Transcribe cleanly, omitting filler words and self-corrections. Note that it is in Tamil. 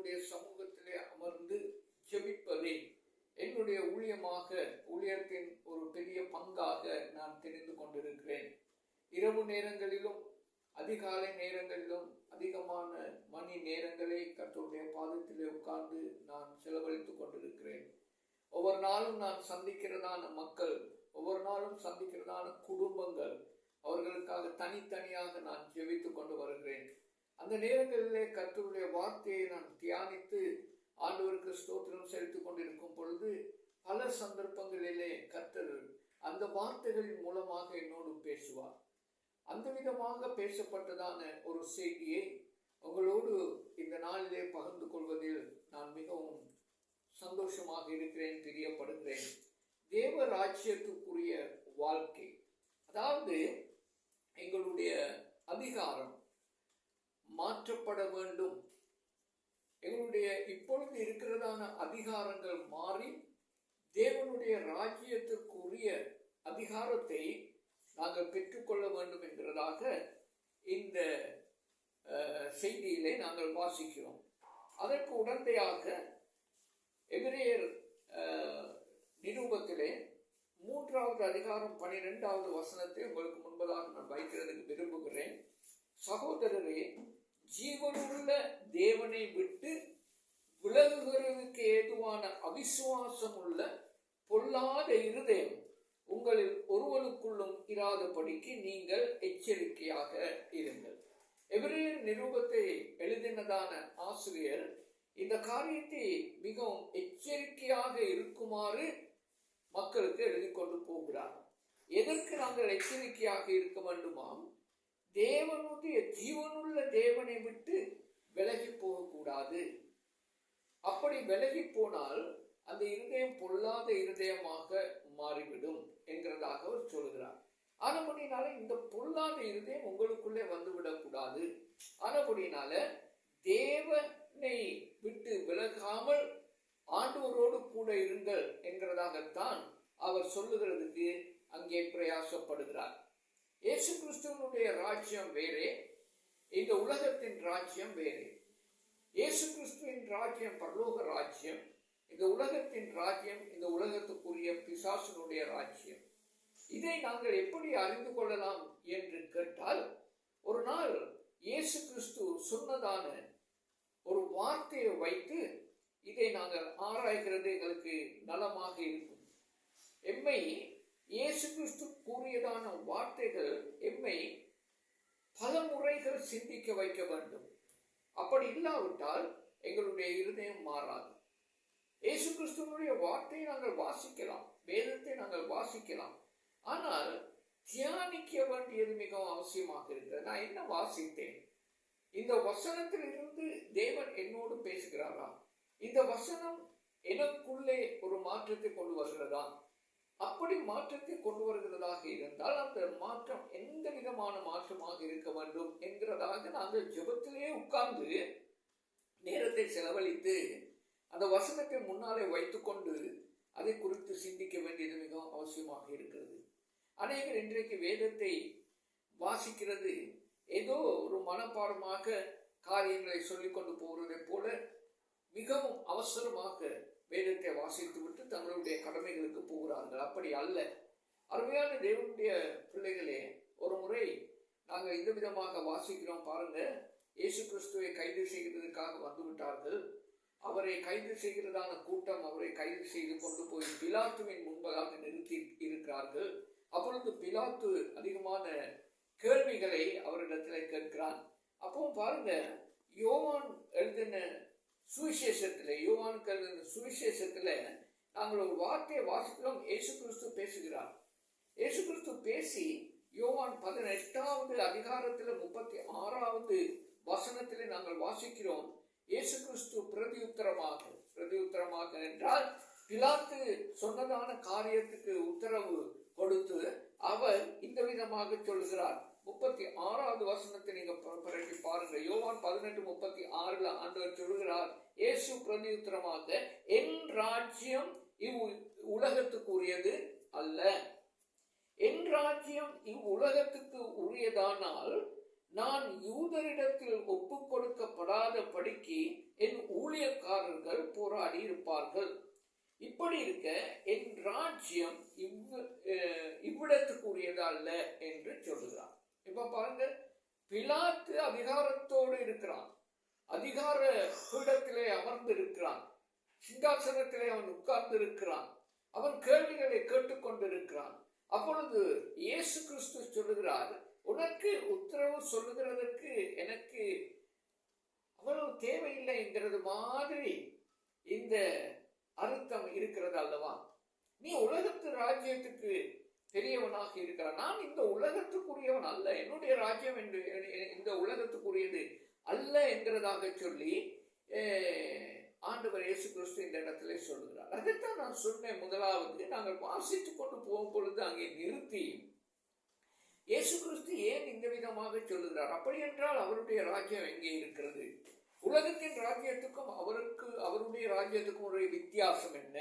தேவனுடைய சமூகத்திலே அமர்ந்து ஜெபிப்பதை என்னுடைய ஊழியத்தின் ஒரு பெரிய பங்காக நான் தெரிந்து கொண்டிருக்கிறேன். இரவு நேரங்களிலும் அதிகாலை நேரங்களிலும் அதிகமான மணி நேரங்களை கர்த்தருடைய பாதத்திலே உட்கார்ந்து நான் செலவழித்துக் கொண்டிருக்கிறேன். ஒவ்வொரு நாளும் நான் சந்திக்கிறதான மக்கள், ஒவ்வொரு நாளும் சந்திக்கிறதான குடும்பங்கள், அவர்களுக்காக தனித்தனியாக நான் ஜெபித்துக் கொண்டு வருகிறேன். அந்த நேரங்களிலே கர்த்தருடைய வார்த்தையை நான் தியானித்து ஆண்டவருக்கு ஸ்தோத்திரம் செலுத்திக் கொண்டிருக்கும் பொழுது பல சந்தர்ப்பங்களிலே கர்த்தர் அந்த வார்த்தைகளின் மூலமாக என்னோடு பேசுவார். அந்த விதமாக பேசப்பட்டதான ஒரு செய்தியை உங்களோடு இந்த நாளிலே பகிர்ந்து கொள்வதில் நான் மிகவும் சந்தோஷமாக இருக்கிறேன், பிரியப்படுகிறேன். தேவ ராஜ்யத்துக்குரிய வாழ்க்கை, அதாவது எங்களுடைய அதிகாரம் மாற்றப்பட வேண்டும். எங்களுடைய இப்பொழுது இருக்கிறதான அதிகாரங்கள் மாறி தேவனுடைய ராஜ்யத்திற்குரிய அதிகாரத்தை நாங்கள் பெற்றுக்கொள்ள வேண்டும் என்கிறதாக இந்த செய்தியிலே நாங்கள் வாசிக்கிறோம். அதற்கு உடந்தையாக எபிரேயர் நிருபத்திலே 3வது அதிகாரம் 12வது வசனத்தை உங்களுக்கு முன்பதாக நான் வைக்கிறதுக்கு விரும்புகிறேன். சகோதரரே, ஜீவனுள்ள தேவனை விட்டு விலகுகிறதுக்கு ஏதுவான அவிசுவாசம் உள்ள பொல்லாத இருதயம் உங்களில் ஒருவனுக்குள்ளும் இராதபடிக்கு நீங்கள் எச்சரிக்கையாக இருங்கள். எபிரேயர் நிருபத்தை எழுதினதான ஆசிரியர் இந்த காரியத்தை மிகவும் எச்சரிக்கையாக இருக்குமாறு மக்களுக்கு எழுதி கொண்டு போகிறார். எதற்கு நாங்கள் எச்சரிக்கையாக இருக்க வேண்டுமாம்? தேவனுடைய ஜீவனுள்ள தேவனை விட்டு விலகி போகக்கூடாது. அப்படி விலகி போனால் அந்த இருதயம் பொல்லாத இருதயமாக மாறிவிடும் என்கிறதாக அவர் சொல்கிறார். ஆனபடினால இந்த பொல்லாத இருதயம் உங்களுக்குள்ளே வந்துவிடக்கூடாது. ஆனபடினால தேவனை விட்டு விலகாமல் ஆண்டவரோடு கூட இருங்கள் என்கிறதாகத்தான் அவர் சொல்லுகிறதுக்கு அங்கே பிரயாசப்படுகிறார். இயேசு கிறிஸ்துவனுடைய ராஜ்யம் வேறே, இந்த உலகத்தின் ராஜ்யம் வேறே. இயேசு கிறிஸ்துவின் ராஜ்யம் பரலோக ராஜ்யம், இந்த உலகத்தின் ராஜ்யம் இந்த உலகத்துக்குரிய பிசாசனுடைய ராஜ்யம். இதை நாங்கள் எப்படி அறிந்து கொள்ளலாம் என்று கேட்டால், ஒரு நாள் இயேசு கிறிஸ்து சொன்னதான ஒரு வார்த்தையை வைத்து இதை நாங்கள் ஆராய்கிறது எங்களுக்கு நலமாக இருக்கும். எம்மை இயேசு கிறிஸ்து கூறியதான வார்த்தைகள் எம்மை பல முறைகள் சிந்திக்க வைக்க வேண்டும். அப்படி இல்லாவிட்டால் எங்களுடைய இருதயம் மாறாது. இயேசு கிறிஸ்துவனுடைய வார்த்தையை நாங்கள் வாசிக்கலாம், வேதத்தை நாங்கள் வாசிக்கலாம், ஆனால் தியானிக்க வேண்டியது மிகவும் அவசியமாக இருக்கிறது. நான் என்ன வாசித்தேன்? இந்த வசனத்தில் இருந்து தேவன் என்னோடு பேசுகிறாரா? இந்த வசனம் எனக்குள்ளே ஒரு மாற்றத்தை கொண்டு வருகிறதா? அப்படி மாற்றத்தை கொண்டு வருகிறதாக இருந்தால் அந்த மாற்றம் எந்த விதமான மாற்றமாக இருக்க வேண்டும் என்கிறதாக நாங்கள் ஜெபத்திலே உட்கார்ந்து நேரத்தை செலவழித்து அந்த வசனத்தை முன்னாலே வைத்துக்கொண்டு அதை குறித்து சிந்திக்க வேண்டியது மிகவும் அவசியமாக இருக்கிறது. அநேகர் இன்றைக்கு வேதத்தை வாசிக்கிறது ஏதோ ஒரு மனப்பாடமாக காரியங்களை சொல்லிக் கொண்டு போகிறதை போல மிகவும் அவசரமாக வேதத்தை வாசித்து விட்டு தங்களுடைய கடமைகளுக்கு போகிறார்கள். அப்படி அல்ல. அருமையான தேவனுடைய பிள்ளைகளே, ஒரு முறை நாங்கள் இந்த விதமாக வாசிக்கிறோம் பாருங்க. இயேசு கிறிஸ்துவை கைது செய்கிறதுக்காக வந்துவிட்டார்கள். அவரை கைது செய்கிறதான கூட்டம் அவரை கைது செய்து கொண்டு போய் பிலாத்துவின் முன்பதாக நிறுத்தி இருக்கிறார்கள். அப்பொழுது பிலாத்து அதிகமான கேள்விகளை அவரிடத்தில் கேட்கிறான். அப்போ பாருங்க, யோவான் எழுதின சுவிசேஷத்துல நாங்கள் ஒரு வார்த்தையை வாசிக்கிறோம். இயேசு கிறிஸ்து பேசுகிறார். இயேசு கிறிஸ்து பேசி யோவான் 18வது அதிகாரத்தில் 36வது வசனத்திலே நாங்கள் வாசிக்கிறோம். இயேசு கிறிஸ்து பிரதியுத்தரமாக என்றால் பிலாத்து சொன்னதான காரியத்துக்கு உத்தரவு கொடுத்து அவர் இந்த விதமாக சொல்கிறார். 36வது வசனத்தை நீங்க பரப்பி பாருங்க. யோவான் 18:36 ஆண்டவர் சொல்கிறார், இயேசு பிரதியுத்தரமாக, என் ராஜ்யம் இவ்வுலகத்துக்கு உரியது அல்ல. என் ராஜ்யம் இவ்வுலகத்துக்கு உரியதானால் நான் யூதரிடத்தில் ஒப்புக் கொடுக்கப்படாத படிக்கு என் ஊழியக்காரர்கள் போராடி இருப்பார்கள். இப்படி இருக்க என் ராஜ்யம் இவ்விடத்துக்குரியது அல்ல என்று சொல்லுகிறார். இப்ப பாருங்க, பிலாத்து அதிகாரத்தோடு இருக்கிறான், அதிகார பீடத்திலே அமர்ந்து இருக்கிறான், சிங்காசனத்திலே அவன் உட்கார்ந்து இருக்கிறான், அவன் கேள்விகளை கேட்டுக்கொண்டிருக்கிறான். அப்பொழுது இயேசு கிறிஸ்து சொல்லுகிறார், உனக்கு உத்தரவு சொல்லுகிறதற்கு எனக்கு அவ்வளவு தேவையில்லைங்கிறது மாதிரி இந்த அர்த்தம் இருக்கிறது அல்லவா? நீ உலகத்து ராஜ்யத்துக்கு பெரியவனாக இருக்கிறான், நான் இந்த உலகத்துக்குரியவன் அல்ல, என்னுடைய ராஜ்யம் என்று இந்த உலகத்துக்குரியது அல்ல என்கிறதாக சொல்லி ஆண்டவர் இயேசு கிறிஸ்து இந்த இடத்துல சொல்லுகிறார். அதைத்தான் நான் சொன்னேன். முதலாவது நாங்கள் வாசித்துக் கொண்டு போகும் பொழுது அங்கே நிறுத்தி இயேசு கிறிஸ்து ஏன் இந்த விதமாக சொல்லுகிறார்? அப்படி என்றால் அவருடைய ராஜ்யம் எங்கே இருக்கிறது? உலகத்தின் ராஜ்யத்துக்கும் அவருடைய ராஜ்யத்துக்கும் ஒரு வித்தியாசம் என்ன?